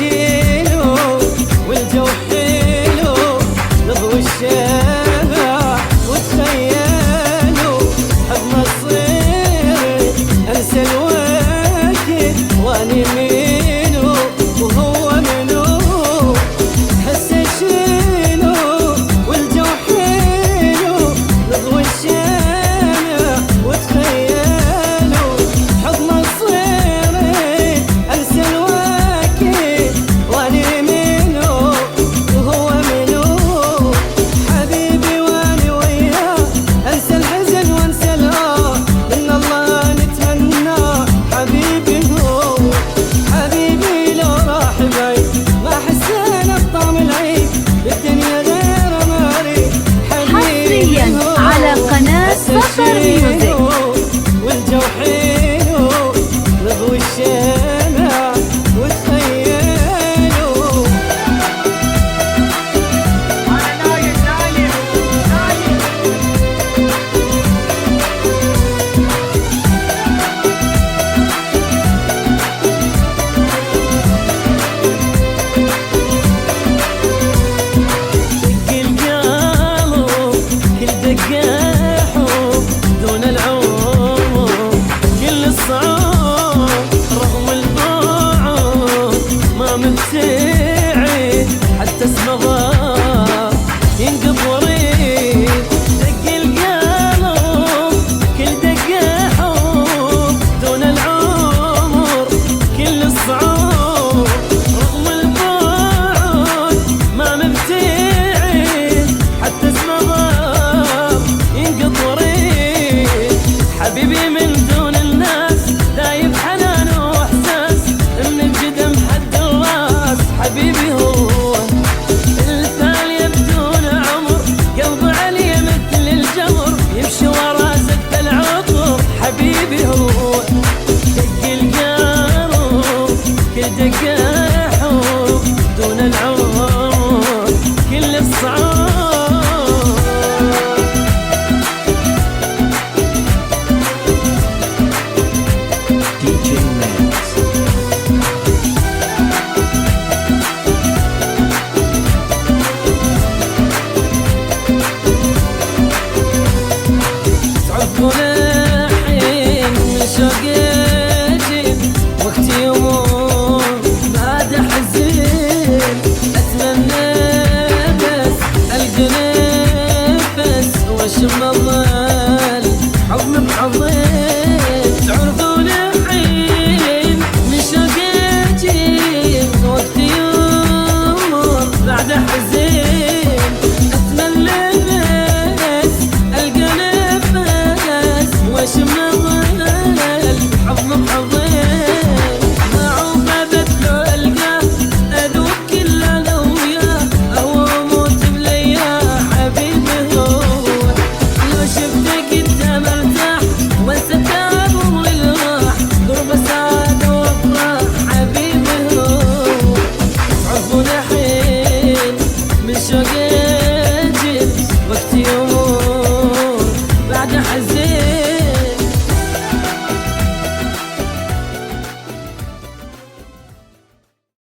الشيلو والجو حلو نضوي الشارع وتخيلوا حضن الصير انسى الوقت واني منو وهو منو حس الشيلو والجو حلو نضوي الشارع وتخيلوا حضن الصير انسى الوقت واني منو وهو منو حبيبي واني وياه انسى الحزن وانسى الاه من الله نتمنى حبيبي هو حبيبي لو راح بعيد ما حسينا بطعم العيد بالدنيا غير ماري حصريا على قناة سفر ميوزك. والجو حلو نضوي الشارع وتخيلوا دق القلب كل دقة حب دون العمر كل الصعاب رغم البعد ما مبتعد حتى اسمه ضاع ينقض وريد دق القلب كل دقة حب دون العمر كل الصعاب رغم البعد ما مبتعد حتى اسمه ضاع ينقض وريد حبيبي من دون الناس دايب حنان واحساس من الجدم حد الراس حبيبي هو الثانية بدون عمر قلب علي مثل الجمر يمشي ورا زفة العطر حبيبي هو دق القلب كل دقة حب دون العمر كل الصعاب DJ Max. تعرفون الحين من شوق اجيب وقت يمر بعد حزين اتمنى بس القى نفس واشم الظل حضن بحضن